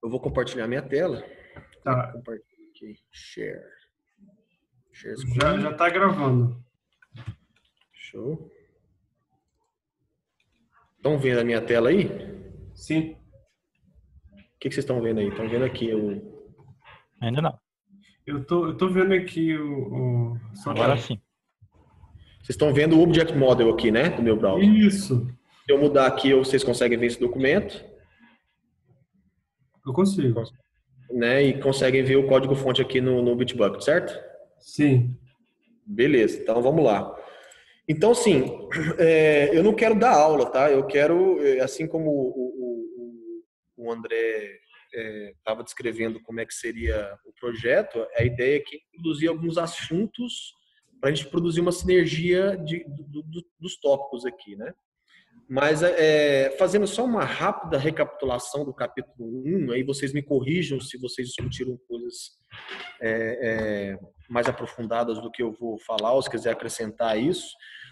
Eu vou compartilhar minha tela. Tá. Compartilhar aqui. Share. Share Já tá gravando. Show. Estão vendo a minha tela aí? Sim. O que vocês estão vendo aí? Estão vendo aqui Ainda não. Eu tô vendo aqui Agora sim. Vocês estão vendo o Object Model aqui, né? Do meu browser. Isso. Se eu mudar aqui, vocês conseguem ver esse documento. Eu consigo. Né? E conseguem ver o código-fonte aqui no Bitbucket, certo? Sim. Beleza, então vamos lá. Então, assim, eu não quero dar aula, tá? Eu quero, assim como o André estava descrevendo como é que seria o projeto, a ideia é que introduzir alguns assuntos para a gente produzir uma sinergia dos tópicos aqui, né? Mas fazendo só uma rápida recapitulação do capítulo 1, aí vocês me corrijam se vocês discutiram coisas mais aprofundadas do que eu vou falar, ou se quiser acrescentar isso.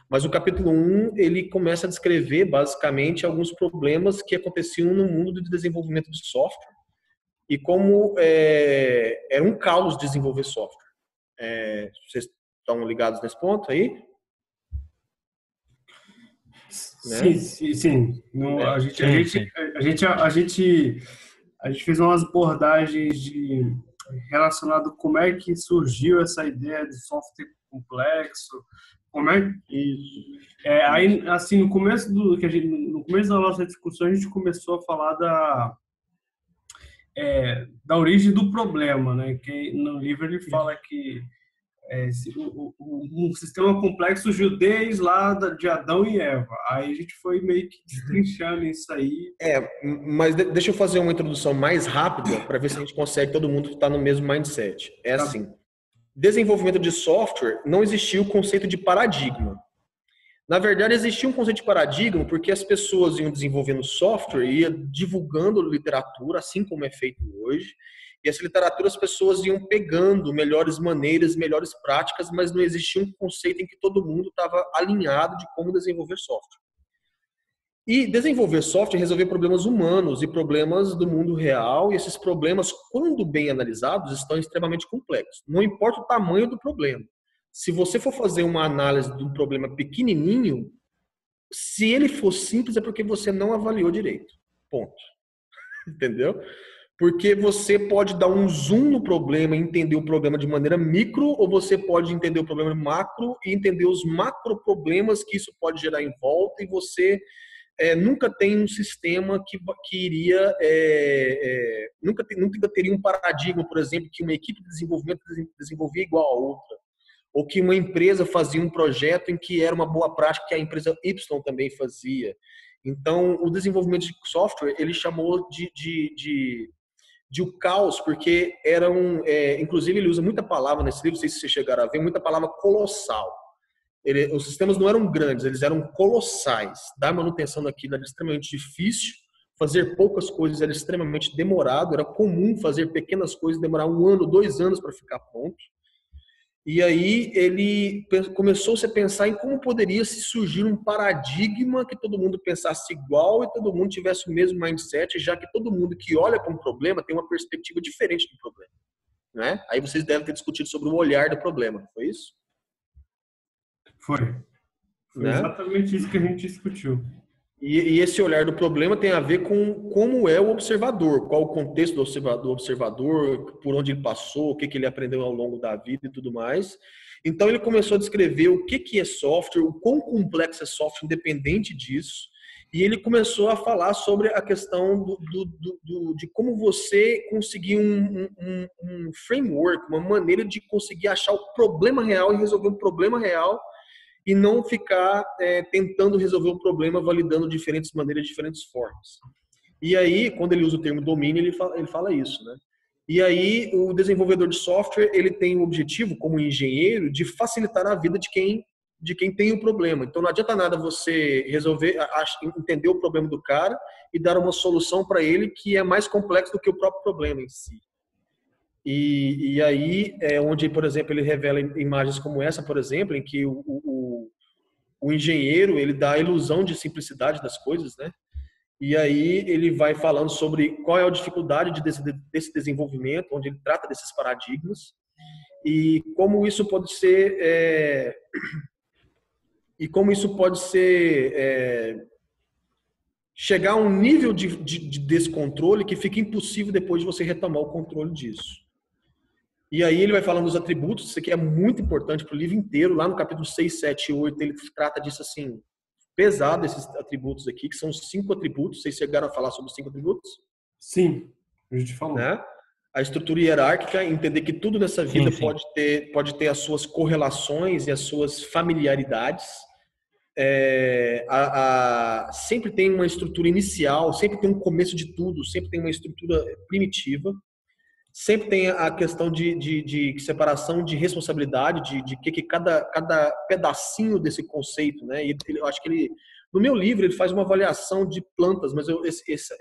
Mas o capítulo 1, ele começa a descrever basicamente alguns problemas que aconteciam no mundo do desenvolvimento de software e como era um caos desenvolver software. Vocês estão ligados nesse ponto aí? Sim, sim. A gente fez umas abordagens relacionado com como é que surgiu essa ideia de software complexo, como é aí assim no começo da nossa discussão a gente começou a falar da origem do problema, né? Que no livro ele fala que um sistema complexo surgiu desde lá de Adão e Eva. Aí a gente foi meio que destrinchando isso aí. Mas deixa eu fazer uma introdução mais rápida para ver se a gente consegue todo mundo estar no mesmo mindset. Assim, desenvolvimento de software não existia o conceito de paradigma. Na verdade, existia um conceito de paradigma porque as pessoas iam desenvolvendo software e iam divulgando literatura, assim como é feito hoje. E essa literatura as pessoas iam pegando melhores maneiras, melhores práticas, mas não existia um conceito em que todo mundo estava alinhado de como desenvolver software. E desenvolver software é resolver problemas humanos e problemas do mundo real, e esses problemas, quando bem analisados, estão extremamente complexos. Não importa o tamanho do problema. Se você for fazer uma análise de um problema pequenininho, se ele for simples é porque você não avaliou direito. Ponto. Entendeu? Porque você pode dar um zoom no problema e entender o problema de maneira micro, ou você pode entender o problema macro e entender os macro problemas que isso pode gerar em volta, e você nunca tem um sistema que iria... nunca teria um paradigma, por exemplo, que uma equipe de desenvolvimento desenvolvia igual a outra. Ou que uma empresa fazia um projeto em que era uma boa prática que a empresa Y também fazia. Então, o desenvolvimento de software, ele chamou de o caos, porque inclusive ele usa muita palavra nesse livro, não sei se vocês chegaram a ver, muita palavra colossal. Os sistemas não eram grandes, eles eram colossais. Dar manutenção daquilo era extremamente difícil, fazer poucas coisas era extremamente demorado, era comum fazer pequenas coisas demorar 1 ano, 2 anos para ficar pronto. E aí ele começou-se a pensar em como poderia se surgir um paradigma que todo mundo pensasse igual e todo mundo tivesse o mesmo mindset, já que todo mundo que olha para um problema tem uma perspectiva diferente do problema, né? Aí vocês devem ter discutido sobre o olhar do problema, foi isso? Foi né? Exatamente isso que a gente discutiu. E esse olhar do problema tem a ver com como é o observador, qual o contexto do observador, por onde ele passou, o que ele aprendeu ao longo da vida e tudo mais. Então ele começou a descrever o que é software, o quão complexo é software independente disso, e ele começou a falar sobre a questão de como você conseguir um framework, uma maneira de conseguir achar o problema real e resolver o problema real, e não ficar tentando resolver um problema validando de diferentes maneiras, de diferentes formas. E aí, quando ele usa o termo domínio, ele fala isso, né? E aí, o desenvolvedor de software, ele tem o objetivo, como engenheiro, de facilitar a vida de quem tem o problema. Então, não adianta nada você resolver, entender o problema do cara e dar uma solução para ele que é mais complexo do que o próprio problema em si. E aí é onde, por exemplo, ele revela imagens como essa, por exemplo, em que o engenheiro ele dá a ilusão de simplicidade das coisas, né? E aí ele vai falando sobre qual é a dificuldade desse desenvolvimento, onde ele trata desses paradigmas e como isso pode ser chegar a um nível de descontrole que fica impossível depois de você retomar o controle disso. E aí ele vai falando dos atributos, isso aqui é muito importante para o livro inteiro, lá no capítulo 6, 7 e 8, ele trata disso assim, pesado, esses atributos aqui, que são 5 atributos, vocês chegaram a falar sobre os 5 atributos? Sim, a gente falou. Né? A estrutura hierárquica, entender que tudo nessa vida Sim. pode ter as suas correlações e as suas familiaridades. Sempre tem uma estrutura inicial, sempre tem um começo de tudo, sempre tem uma estrutura primitiva. Sempre tem a questão de separação de responsabilidade, de que cada pedacinho desse conceito, né? E eu acho que ele, no meu livro, ele faz uma avaliação de plantas, mas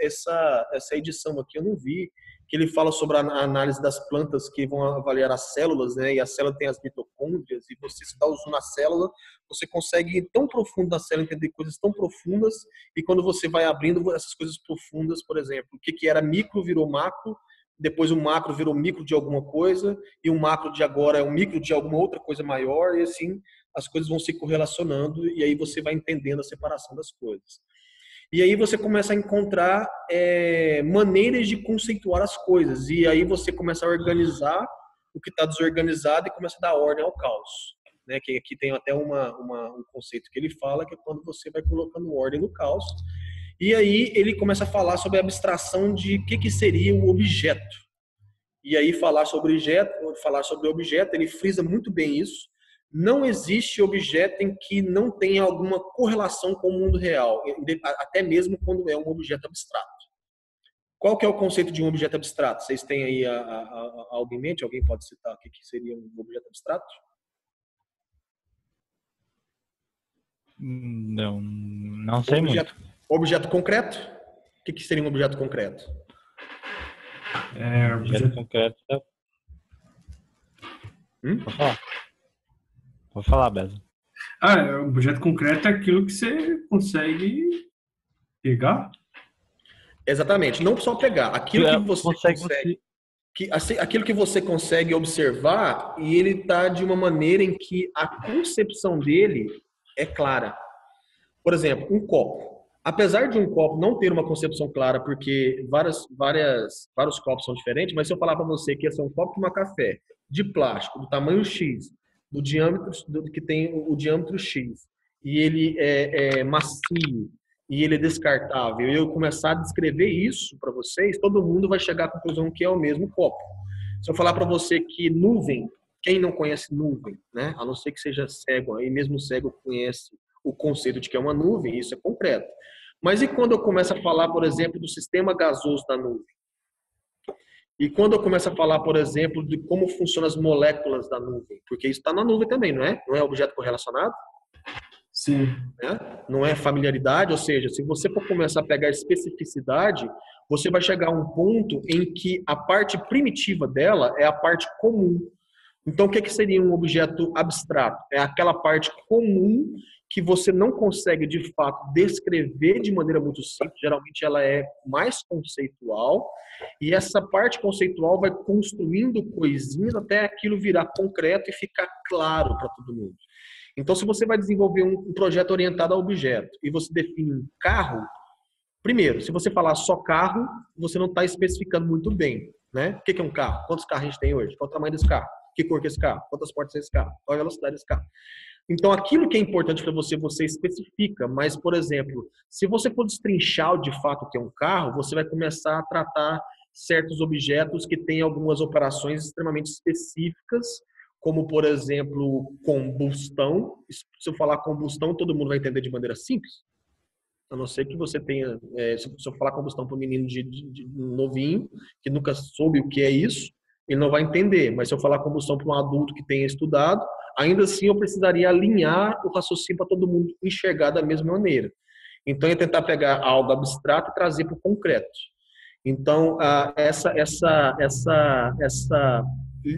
essa edição aqui eu não vi, que ele fala sobre a análise das plantas que vão avaliar as células, né? E a célula tem as mitocôndrias, e você se dá o zoom na célula, você consegue ir tão profundo na célula, entender coisas tão profundas, e quando você vai abrindo essas coisas profundas, por exemplo, o que era micro virou macro, depois o macro virou micro de alguma coisa, e o macro de agora é um micro de alguma outra coisa maior, e assim as coisas vão se correlacionando, e aí você vai entendendo a separação das coisas. E aí você começa a encontrar maneiras de conceituar as coisas, e aí você começa a organizar o que está desorganizado e começa a dar ordem ao caos. Né? Que aqui tem até um conceito que ele fala, que é quando você vai colocando ordem no caos. E aí ele começa a falar sobre a abstração de o que seria o objeto. E aí falar sobre objeto, ele frisa muito bem isso. Não existe objeto em que não tenha alguma correlação com o mundo real, até mesmo quando é um objeto abstrato. Qual que é o conceito de um objeto abstrato? Vocês têm aí algo em mente? Alguém pode citar o que seria um objeto abstrato? Não sei muito. Objeto concreto? O que seria um objeto concreto? Objeto concreto. Vou falar, Beza. Objeto concreto é aquilo que você consegue pegar? Exatamente. Não só pegar. Aquilo que você consegue. Aquilo que você consegue observar, e ele está de uma maneira em que a concepção dele é clara. Por exemplo, um copo. Apesar de um copo não ter uma concepção clara, porque vários copos são diferentes, mas se eu falar para você que esse é um copo de uma café, de plástico, do tamanho X, do diâmetro, que tem o diâmetro X, e ele é macio, e ele é descartável, e eu começar a descrever isso para vocês, todo mundo vai chegar à conclusão que é o mesmo copo. Se eu falar para você que nuvem, quem não conhece nuvem, né? A não ser que seja cego, aí mesmo cego conhece o conceito de que é uma nuvem, isso é concreto. Mas e quando eu começo a falar, por exemplo, do sistema gasoso da nuvem? E quando eu começo a falar, por exemplo, de como funcionam as moléculas da nuvem? Porque isso está na nuvem também, não é? Não é objeto correlacionado? Sim. Né? Não é familiaridade, ou seja, se você for começar a pegar especificidade, você vai chegar a um ponto em que a parte primitiva dela é a parte comum. Então, o que seria um objeto abstrato? É aquela parte comum que você não consegue, de fato, descrever de maneira muito simples. Geralmente, ela é mais conceitual. E essa parte conceitual vai construindo coisinhas até aquilo virar concreto e ficar claro para todo mundo. Então, se você vai desenvolver um projeto orientado a objeto e você define um carro, primeiro, se você falar só carro, você não está especificando muito bem. Né? O que é um carro? Quantos carros a gente tem hoje? Qual o tamanho desse carro? Que cor que é esse carro? Quantas portas tem esse carro? Qual a velocidade desse carro? Então, aquilo que é importante para você, você especifica. Mas, por exemplo, se você for destrinchar de fato o que é um carro, você vai começar a tratar certos objetos que têm algumas operações extremamente específicas, como, por exemplo, combustão. Se eu falar combustão, todo mundo vai entender de maneira simples. A não ser que você tenha... se eu falar combustão para um menino de novinho, que nunca soube o que é isso, ele não vai entender. Mas se eu falar combustão para um adulto que tenha estudado, ainda assim eu precisaria alinhar o raciocínio para todo mundo enxergar da mesma maneira. Então, é tentar pegar algo abstrato e trazer para o concreto. Então,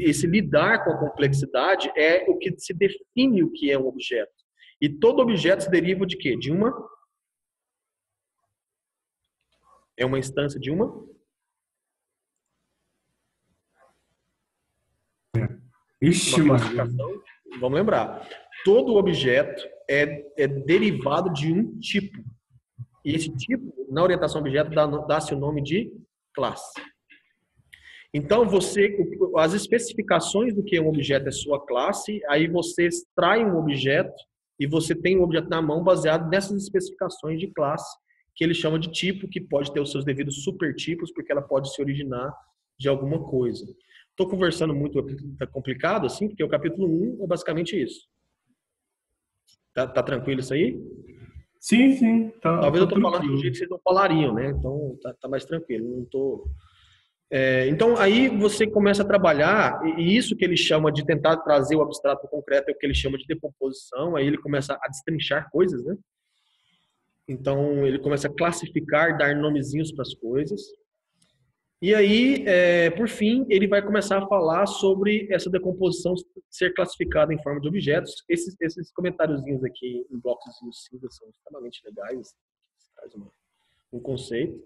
esse lidar com a complexidade é o que se define o que é um objeto. E todo objeto se deriva de quê? De uma é uma instância de uma? Ixi, Uma mano. classificação. Vamos lembrar. Todo objeto é derivado de um tipo. E esse tipo, na orientação a objeto, dá-se o nome de classe. Então, as especificações do que um objeto é sua classe, aí você extrai um objeto e você tem um objeto na mão baseado nessas especificações de classe, que ele chama de tipo, que pode ter os seus devidos supertipos, porque ela pode se originar de alguma coisa. Estou conversando muito, tá complicado assim, porque o capítulo 1 é basicamente isso. Tá tranquilo isso aí? Sim. Talvez eu estou falando de um jeito que vocês não falariam, né? Então tá mais tranquilo. Não tô... então aí você começa a trabalhar, e isso que ele chama de tentar trazer o abstrato ao concreto é o que ele chama de decomposição. Aí ele começa a destrinchar coisas, né? Então ele começa a classificar, dar nomezinhos para as coisas. E aí, por fim, ele vai começar a falar sobre essa decomposição ser classificada em forma de objetos. Esses comentáriozinhos aqui em blocos cinza são extremamente legais, traz um conceito.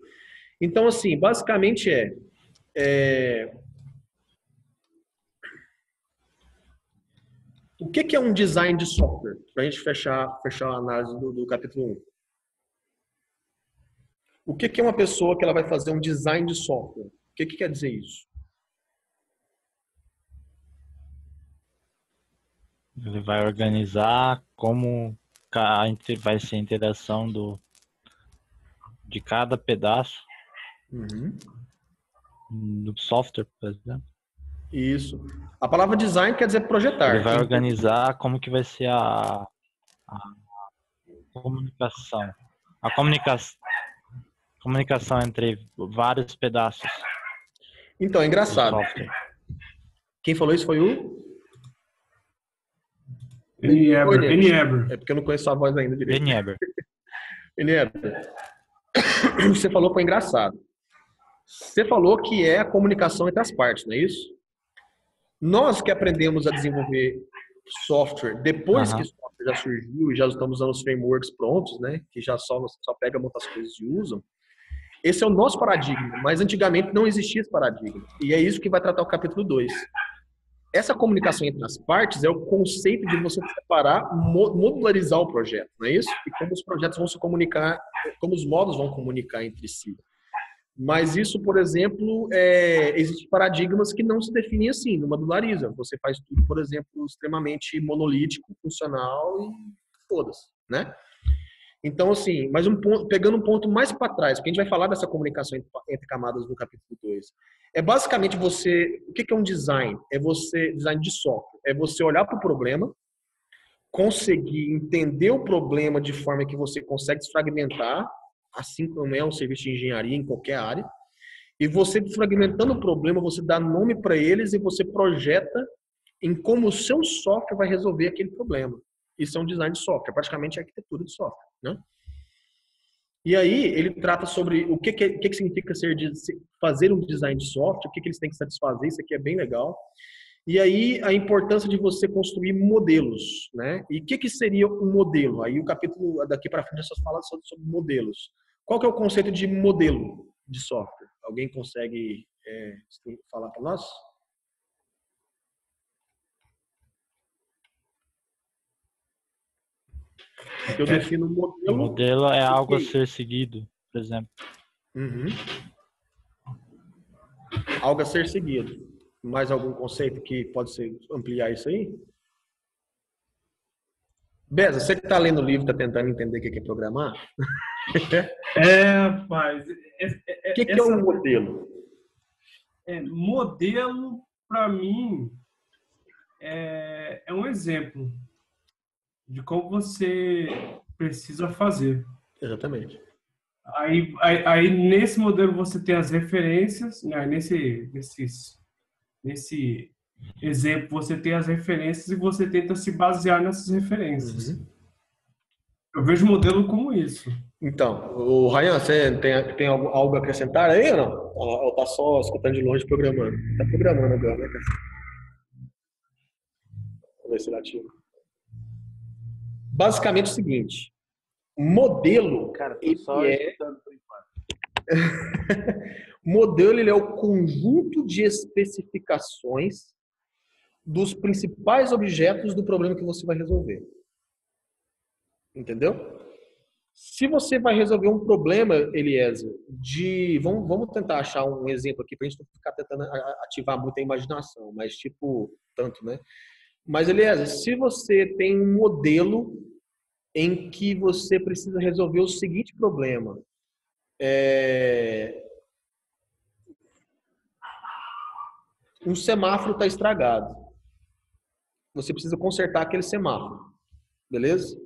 Então, assim, basicamente o que é um design de software? Para a gente fechar a análise do capítulo 1. O que é uma pessoa que ela vai fazer um design de software? O que quer dizer isso? Ele vai organizar como vai ser a interação de cada pedaço do software, por exemplo. Isso. A palavra design quer dizer projetar. Ele vai organizar como que vai ser a comunicação. A comunicação entre vários pedaços. Então, é engraçado. Quem falou isso foi o Eber. É porque eu não conheço a voz ainda direito. Eber. O que você falou foi engraçado. Você falou que é a comunicação entre as partes, não é isso? Nós que aprendemos a desenvolver software depois que o software já surgiu e já estamos usando os frameworks prontos, né? Que já só pega muitas coisas e usam. Esse é o nosso paradigma, mas antigamente não existia esse paradigma. E é isso que vai tratar o capítulo 2. Essa comunicação entre as partes é o conceito de você separar, modularizar o projeto, não é isso? E como os projetos vão se comunicar, como os modos vão comunicar entre si. Mas isso, por exemplo, existem paradigmas que não se definem assim, não modulariza. Você faz tudo, por exemplo, extremamente monolítico, funcional e foda-se, né? Então, assim, mas pegando um ponto mais para trás, porque a gente vai falar dessa comunicação entre camadas no capítulo 2. É basicamente o que é um design? Design de software. É você olhar para o problema, conseguir entender o problema de forma que você consegue desfragmentar, assim como é um serviço de engenharia em qualquer área, e você desfragmentando o problema, você dá nome para eles e você projeta em como o seu software vai resolver aquele problema. Isso é um design de software, praticamente é arquitetura de software, né? E aí ele trata sobre o que significa fazer um design de software, o que eles têm que satisfazer, isso aqui é bem legal. E aí a importância de você construir modelos, né? E o que seria um modelo? Aí o capítulo daqui para frente é só falar sobre modelos. Qual que é o conceito de modelo de software? Alguém consegue falar para nós? Eu defino modelo. O modelo é algo a ser seguido, por exemplo. Algo a ser seguido. Mais algum conceito que pode ampliar isso aí? Beza, você que está lendo o livro, está tentando entender o que é programar? Rapaz. O que é um modelo? Modelo, para mim, é um exemplo de como você precisa fazer. Exatamente. Aí nesse modelo você tem as referências, né? Nesse exemplo você tem as referências e você tenta se basear nessas referências. Eu vejo o modelo como isso. Então, o Ryan, você tem algo a acrescentar aí ou não? Ou tá só escutando de longe programando? Tá programando agora, né, cara? Vamos ver se ele ativa. Basicamente é o seguinte, modelo, cara, tô só escutando por enquanto. Modelo ele é o conjunto de especificações dos principais objetos do problema que você vai resolver. Entendeu? Se você vai resolver um problema, Eliezer, vamos tentar achar um exemplo aqui para a gente não ficar tentando ativar muito a imaginação, mas tipo, tanto, né? Mas, Eliezer, se você tem um modelo em que você precisa resolver o seguinte problema, um semáforo está estragado. Você precisa consertar aquele semáforo, beleza?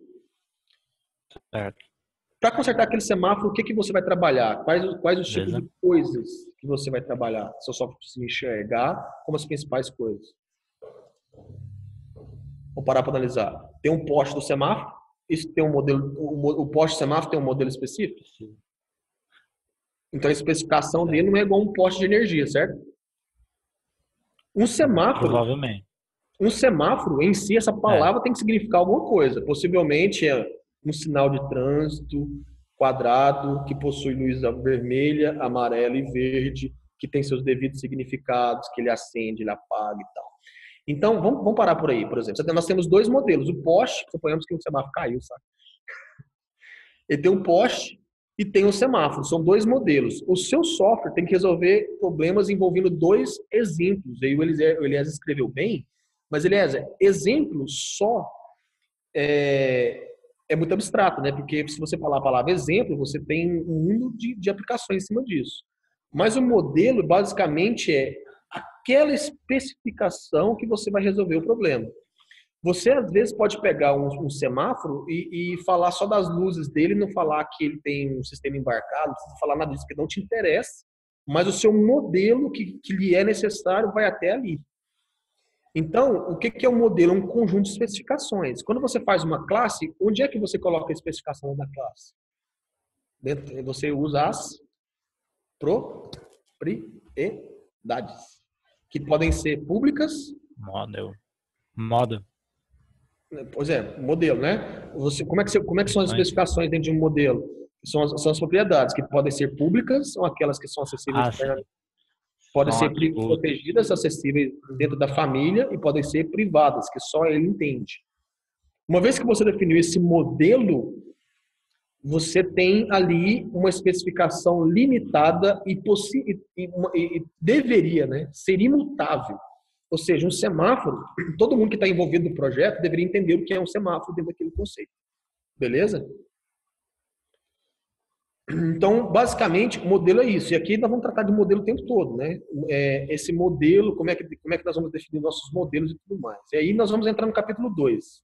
Certo. Para consertar aquele semáforo, o que você vai trabalhar? Quais os tipos de coisas que você vai trabalhar? Seu software precisa enxergar como as principais coisas. Vamos parar para analisar. Tem um poste do semáforo, isso tem um modelo, o poste do semáforo tem um modelo específico? Então a especificação dele não é igual a um poste de energia, certo? Um semáforo, provavelmente. Um semáforo em si, essa palavra tem que significar alguma coisa. Possivelmente é um sinal de trânsito quadrado que possui luz vermelha, amarela e verde, que tem seus devidos significados, que ele acende, ele apaga e tal. Então, vamos parar por aí, por exemplo. Nós temos dois modelos. O poste, suponhamos que o semáforo caiu, sabe? Ele tem um poste e tem um semáforo. São dois modelos. O seu software tem que resolver problemas envolvendo dois exemplos. Aí o Eliezer escreveu bem, mas, Eliezer, exemplo só é muito abstrato, né? Porque se você falar a palavra exemplo, você tem um mundo de aplicações em cima disso. Mas o modelo, basicamente, é aquela especificação que você vai resolver o problema. Você, às vezes, pode pegar um semáforo e falar só das luzes dele, não falar que ele tem um sistema embarcado, não precisa falar nada disso, que não te interessa, mas o seu modelo que lhe é necessário vai até ali. Então, o que é um modelo? É um conjunto de especificações. Quando você faz uma classe, onde é que você coloca a especificação da classe? Você usa as propriedades, que podem ser públicas. Model. Pois é, modelo, né? Como é que são as especificações dentro de um modelo? São as propriedades, que podem ser públicas, são aquelas que são acessíveis externamente. Podem ser protegidas, acessíveis dentro da família, e podem ser privadas, que só ele entende. Uma vez que você definiu esse modelo, você tem ali uma especificação limitada e deveria, né, ser imutável. Ou seja, um semáforo, todo mundo que está envolvido no projeto deveria entender o que é um semáforo dentro daquele conceito. Beleza? Então, basicamente, o modelo é isso. E aqui nós vamos tratar de modelo o tempo todo, né? Esse modelo, como é que nós vamos definir nossos modelos e tudo mais. E aí nós vamos entrar no capítulo 2.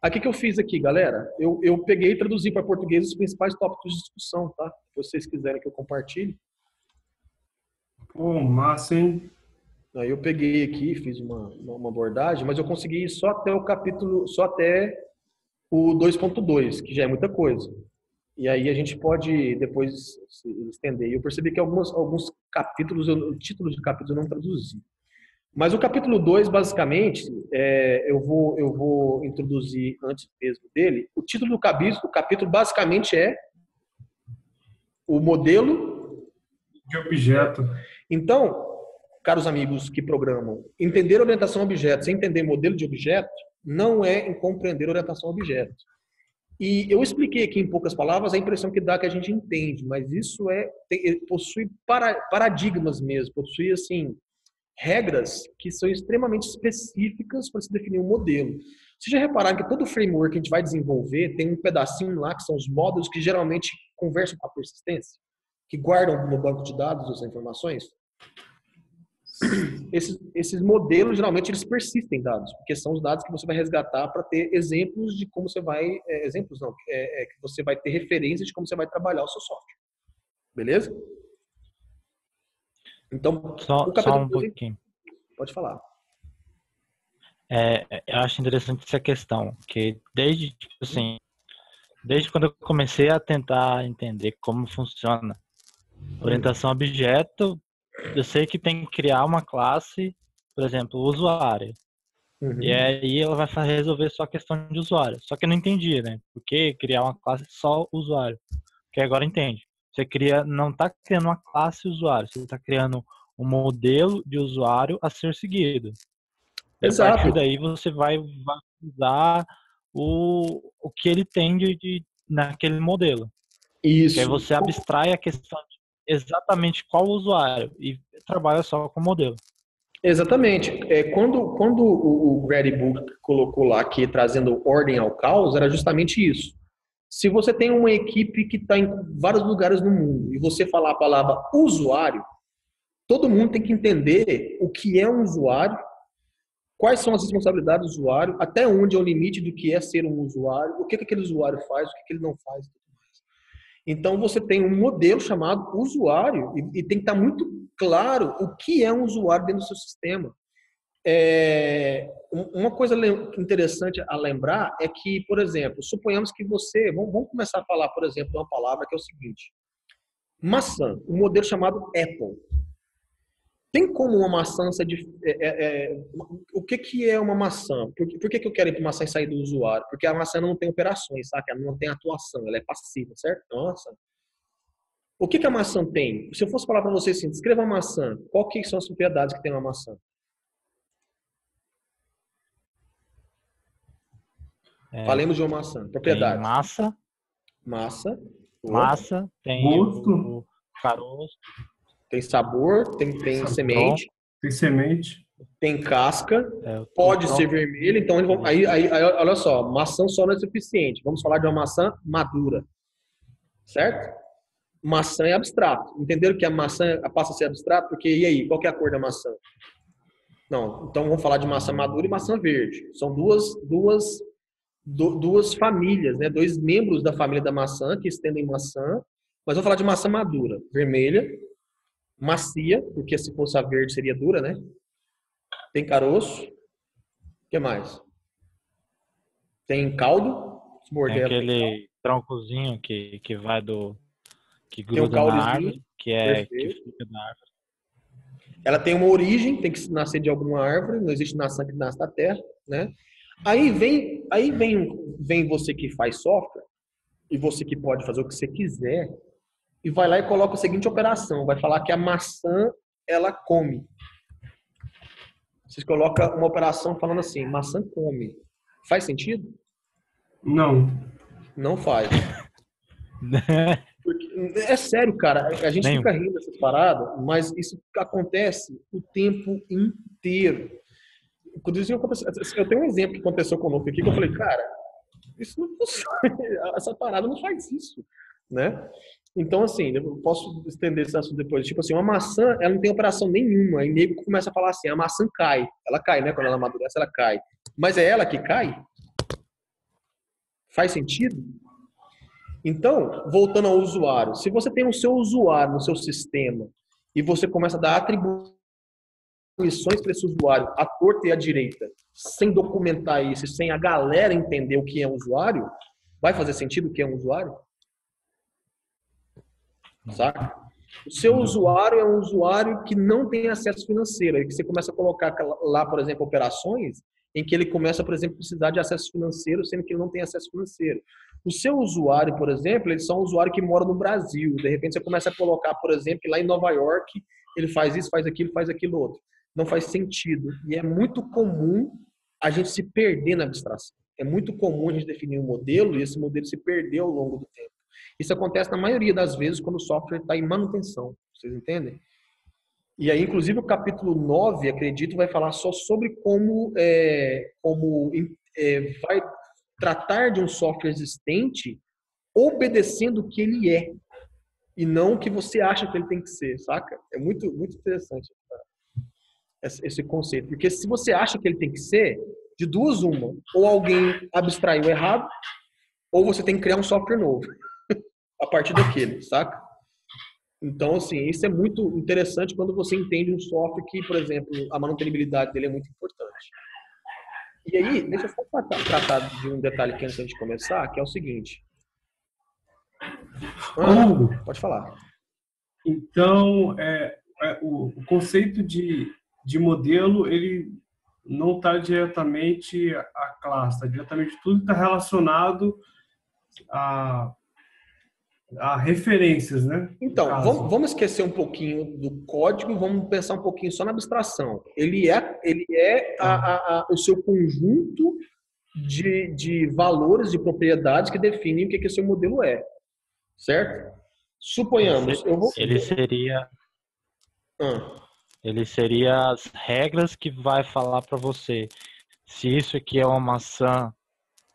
Aqui que eu fiz aqui, galera, eu peguei e traduzi para português os principais tópicos de discussão, tá? Se vocês quiserem que eu compartilhe. Pô, massa, hein? Aí eu peguei aqui, fiz uma abordagem, mas eu consegui ir só até o capítulo, só até o 2.2, que já é muita coisa. E aí a gente pode depois estender. Eu percebi que alguns capítulos, títulos de capítulos eu não traduzi. Mas o capítulo 2, basicamente, eu vou introduzir antes mesmo dele. O título do capítulo basicamente é o modelo de objeto. Então, caros amigos que programam, entender orientação a objeto sem entender modelo de objeto não é compreender orientação a objeto. E eu expliquei aqui em poucas palavras a impressão que dá que a gente entende, mas isso possui paradigmas mesmo, possui assim regras que são extremamente específicas para se definir um modelo. Vocês já repararam que todo framework que a gente vai desenvolver tem um pedacinho lá que são os módulos que geralmente conversam com a persistência, que guardam no banco de dados essas informações? Esses modelos, geralmente, eles persistem dados, porque são os dados que você vai resgatar para ter exemplos de como você vai... exemplos não, que você vai ter referências de como você vai trabalhar o seu software. Beleza? Então, só um pouquinho. Pode falar. Eu acho interessante essa questão, que desde quando eu comecei a tentar entender como funciona orientação a objeto, eu sei que tem que criar uma classe, por exemplo, usuário. Uhum. E aí ela vai resolver só a questão de usuário. Só que eu não entendi, né? Por que criar uma classe só usuário? Que agora entende. não está criando uma classe usuário, você está criando um modelo de usuário a ser seguido. E a Exato. partir daí você vai usar o que ele tem naquele modelo. Isso. Que aí você abstrai a questão de exatamente qual usuário e trabalha só com o modelo. Exatamente. Quando o Grady Book colocou lá que trazendo ordem ao caos, era justamente isso. Se você tem uma equipe que está em vários lugares no mundo e você falar a palavra usuário, todo mundo tem que entender o que é um usuário, quais são as responsabilidades do usuário, até onde é o limite do que é ser um usuário, o que aquele usuário faz, o que ele não faz. Então, você tem um modelo chamado usuário e tem que estar muito claro o que é um usuário dentro do seu sistema. Uma coisa interessante a lembrar é que, por exemplo, suponhamos que vamos começar a falar, por exemplo, de uma palavra que é o seguinte: maçã, um modelo chamado Apple. Tem como uma maçã ser o que é uma maçã? Por que eu quero ir para maçã e sair do usuário? Porque a maçã não tem operações, sabe? Ela não tem atuação, ela é passiva, certo? Nossa. O que a maçã tem? Se eu fosse falar para você assim, descreva a maçã, qual que são as propriedades que tem uma maçã? Falemos de uma maçã. Propriedades. Tem massa. Massa. Tem o caroço. Tem sabor, tem semente. Tem semente. Tem casca. Pode ser vermelha. Então, aí, olha só, maçã só não é suficiente. Vamos falar de uma maçã madura. Certo? Maçã é abstrato. Entenderam que a maçã passa a ser abstrato? Porque, e aí, qual que é a cor da maçã? Não, então vamos falar de maçã madura e maçã verde. São duas famílias, né? Dois membros da família da maçã que estendem maçã. Mas vamos falar de maçã madura, vermelha, macia, porque se fosse a verde seria dura, né? Tem caroço. O que mais? Tem caldo. Tem aquele troncozinho que vai que gruda um na árvore, que fica na árvore. Ela tem uma origem, tem que nascer de alguma árvore, não existe nação que nasce da terra, né? Aí vem você que faz software, e você que pode fazer o que você quiser, e vai lá e coloca a seguinte operação, vai falar que a maçã, ela come. Vocês colocam uma operação falando assim, maçã come. Faz sentido? Não. Não faz. É sério, cara. A gente fica rindo dessas paradas, mas isso acontece o tempo inteiro. Inclusive, eu tenho um exemplo que aconteceu conosco aqui, que eu falei, cara, isso não funciona. Essa parada não faz isso, né? Então, assim, eu posso estender esse assunto depois. Tipo assim, uma maçã, ela não tem operação nenhuma. E nego começa a falar assim, a maçã cai. Ela cai, né? Quando ela amadurece, ela cai. Mas é ela que cai? Faz sentido? Então, voltando ao usuário, se você tem o seu usuário no seu sistema e você começa a dar atribuições para esse usuário à torta e à direita, sem documentar isso, sem a galera entender o que é um usuário, vai fazer sentido o que é um usuário? Saca? O seu usuário é um usuário que não tem acesso financeiro, aí que você começa a colocar lá, por exemplo, operações em que ele começa, por exemplo, a precisar de acesso financeiro, sendo que ele não tem acesso financeiro. O seu usuário, por exemplo, eles são um usuário que mora no Brasil. De repente, você começa a colocar, por exemplo, que lá em Nova York, ele faz isso, faz aquilo outro. Não faz sentido. E é muito comum a gente se perder na abstração. É muito comum a gente definir um modelo e esse modelo se perder ao longo do tempo. Isso acontece na maioria das vezes quando o software está em manutenção. Vocês entendem? E aí, inclusive, o capítulo 9, acredito, vai falar só sobre como vai tratar de um software existente obedecendo o que ele é e não o que você acha que ele tem que ser, saca? É muito, muito interessante esse conceito. Porque se você acha que ele tem que ser, de duas uma, ou alguém abstraiu errado, ou você tem que criar um software novo a partir daquele, saca? Então, assim, isso é muito interessante quando você entende um software que, por exemplo, a manutenibilidade dele é muito importante. E aí, deixa eu só tratar de um detalhe que antes de começar, que é o seguinte. Pode falar. Então, o conceito de modelo, ele não está diretamente à classe, está diretamente tudo está relacionado referências, né? Então, vamos esquecer um pouquinho do código e vamos pensar um pouquinho só na abstração. Ele é o seu conjunto de valores, de propriedades que definem o que seu modelo é. Certo? Suponhamos, Ele seria as regras que vai falar para você se isso aqui é uma maçã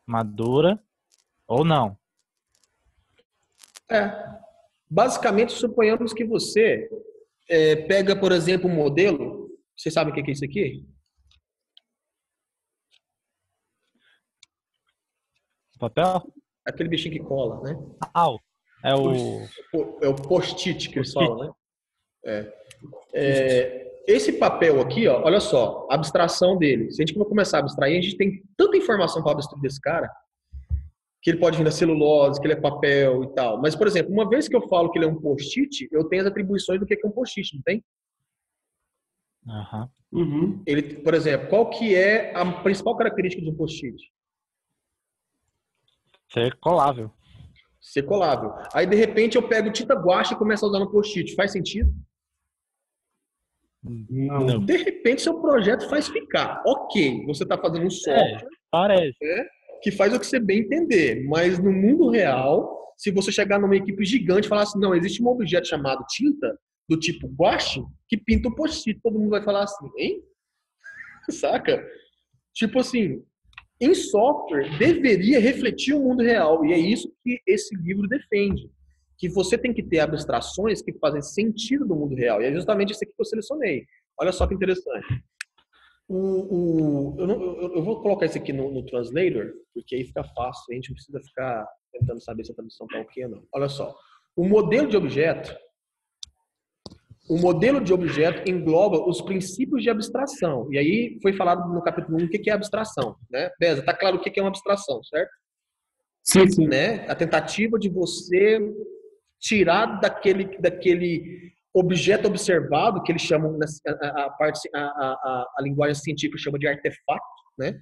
madura ou não. Basicamente, suponhamos que você pega, por exemplo, um modelo. Você sabe o que é isso aqui? Papel? Aquele bichinho que cola, né? É o post-it que eles falam, né? Esse papel aqui, ó, olha só, a abstração dele. Se a gente começar a abstrair, a gente tem tanta informação para abstrair desse cara, que ele pode vir da celulose, que ele é papel e tal. Mas, por exemplo, uma vez que eu falo que ele é um post-it, eu tenho as atribuições do que é um post-it, não tem? Uhum. Ele, por exemplo, qual que é a principal característica de um post-it? Ser colável. Ser colável. Aí, de repente, eu pego tinta guache e começo a usar no post-it. Faz sentido? Não. De repente, seu projeto faz ficar. Ok, você está fazendo um software parece. Que faz o que você bem entender. Mas no mundo real, se você chegar numa equipe gigante e falar assim, não, existe um objeto chamado tinta, do tipo guache, que pinta o post-it. Todo mundo vai falar assim, hein? Saca? Tipo assim, em software, deveria refletir o mundo real. E é isso que esse livro defende. Que você tem que ter abstrações que fazem sentido no mundo real. E é justamente isso aqui que eu selecionei. Olha só que interessante. Eu vou colocar isso aqui no Translator, porque aí fica fácil. A gente não precisa ficar tentando saber se a tradução está ok ou não. Olha só. O modelo de objeto engloba os princípios de abstração. E aí foi falado no capítulo 1 o que é abstração. Né? Beza, tá claro o que é uma abstração, certo? Sim. Né? A tentativa de você tirar daquele objeto observado, que eles chamam, a linguagem científica chama de artefato, né?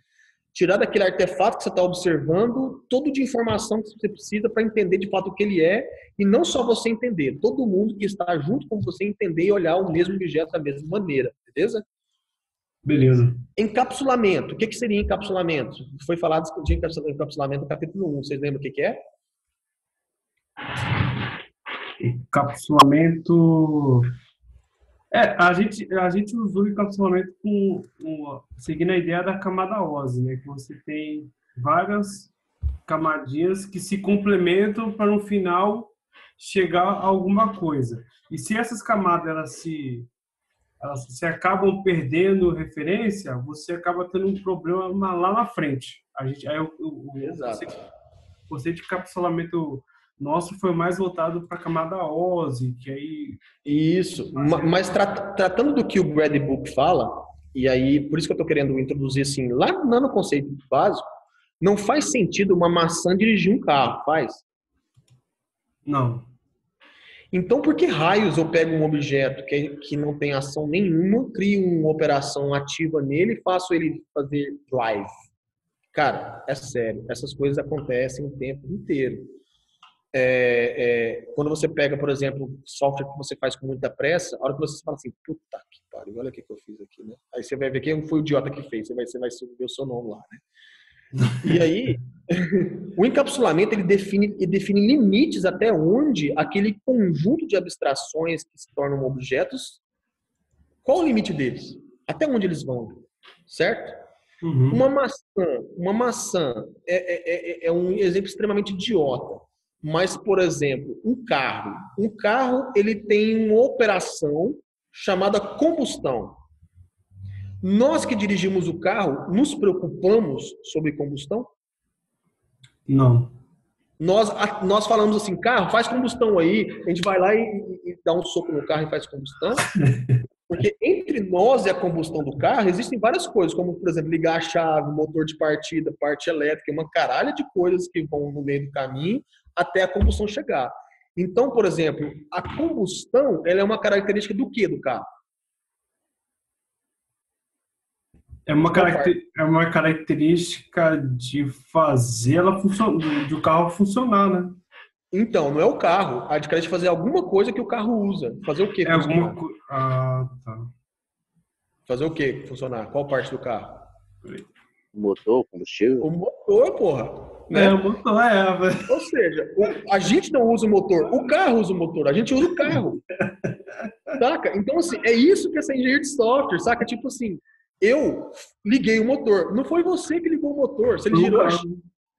Tirar daquele artefato que você está observando todo de informação que você precisa para entender de fato o que ele é, e não só você entender, todo mundo que está junto com você entender e olhar o mesmo objeto da mesma maneira, beleza? Beleza. Encapsulamento. O que seria encapsulamento? Foi falado de encapsulamento no capítulo 1. Vocês lembram o que é? Encapsulamento. A gente usou o encapsulamento seguindo a ideia da camada OSI, né? Que você tem várias camadinhas que se complementam para no final chegar a alguma coisa. E se essas camadas elas se acabam perdendo referência, você acaba tendo um problema lá na frente. O conceito de encapsulamento nosso foi mais voltado para a camada OSI, que aí... Isso, mas tratando do que o Brad Book fala, e aí por isso que eu estou querendo introduzir assim, lá no conceito básico, não faz sentido uma maçã dirigir um carro, faz? Não. Então, por que raios eu pego um objeto que não tem ação nenhuma, crio uma operação ativa nele e faço ele fazer drive? Cara, é sério, essas coisas acontecem o tempo inteiro. Quando você pega, por exemplo, software que você faz com muita pressa, a hora que você fala assim, puta que pariu, olha o que eu fiz aqui, né? Aí você vai ver quem foi o idiota que fez, você vai subir o seu nome lá, né? E aí, o encapsulamento ele define limites até onde aquele conjunto de abstrações que se tornam objetos, qual o limite deles? Até onde eles vão, certo? Uhum. Uma maçã é um exemplo extremamente idiota. Mas, por exemplo, um carro ele tem uma operação chamada combustão. Nós que dirigimos o carro, nos preocupamos sobre combustão? Não. Nós falamos assim, carro, faz combustão aí, a gente vai lá e dá um soco no carro e faz combustão. Porque entre nós e a combustão do carro existem várias coisas, como, por exemplo, ligar a chave, motor de partida, parte elétrica, uma caralha de coisas que vão no meio do caminho até a combustão chegar. Então, por exemplo, a combustão ela é uma característica do que do carro? É uma característica de fazer de o carro funcionar, né? Então, não é o carro. A Adcred fazer alguma coisa que o carro usa. Fazer o quê? É alguma coisa. Ah, tá. Fazer o quê funcionar? Qual parte do carro? O motor, o combustível. O motor, porra. Né? O motor velho. Ou seja, a gente não usa o motor, o carro usa o motor, a gente usa o carro. Saca? Então, assim, é isso que é ser engenheiro de software, saca? Tipo assim, eu liguei o motor. Não foi você que ligou o motor. Você girou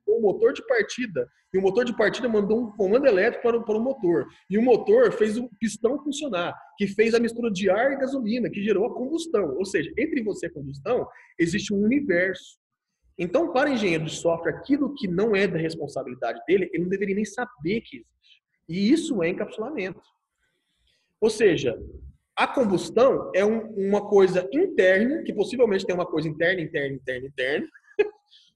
o motor de partida. E o motor de partida mandou um comando elétrico para o motor. E o motor fez o pistão funcionar, que fez a mistura de ar e gasolina, que gerou a combustão. Ou seja, entre você e a combustão, existe um universo. Então, para o engenheiro de software, aquilo que não é da responsabilidade dele, ele não deveria nem saber que existe. E isso é encapsulamento. Ou seja, a combustão é uma coisa interna, que possivelmente tem uma coisa interna,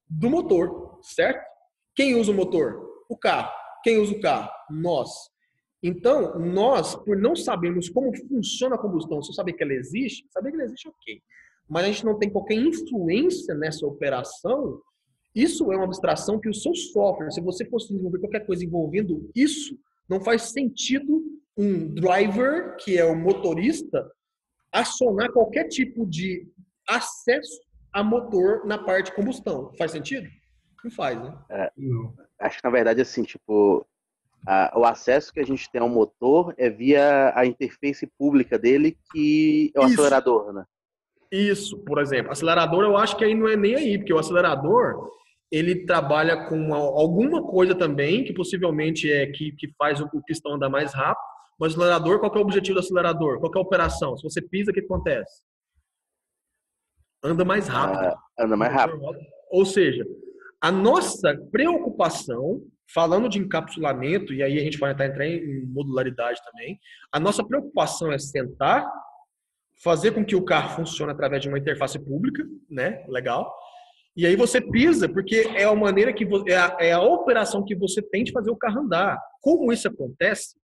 do motor, certo? Quem usa o motor? O carro. Quem usa o carro? Nós. Então, nós, por não sabermos como funciona a combustão, só saber que ela existe, ok. Mas a gente não tem qualquer influência nessa operação, isso é uma abstração que o seu software, se você fosse desenvolver qualquer coisa envolvendo isso, não faz sentido um driver, que é o motorista, acionar qualquer tipo de acesso a motor na parte de combustão. Faz sentido? Não faz, né? Acho que, na verdade, assim, tipo, o acesso que a gente tem ao motor é via a interface pública dele, que é o acelerador, né? Isso, por exemplo. Acelerador, eu acho que aí não é nem aí, porque o acelerador, ele trabalha com alguma coisa também, que possivelmente é que faz o pistão andar mais rápido. Mas o acelerador, qual que é o objetivo do acelerador? Qual que é a operação? Se você pisa, o que acontece? Anda mais rápido. Anda mais rápido. Ou seja, a nossa preocupação, falando de encapsulamento, e aí a gente vai entrar em modularidade também, a nossa preocupação é sentar, fazer com que o carro funcione através de uma interface pública, né? Legal. E aí você pisa, porque é a maneira que é a operação que você tem de fazer o carro andar. Como isso acontece?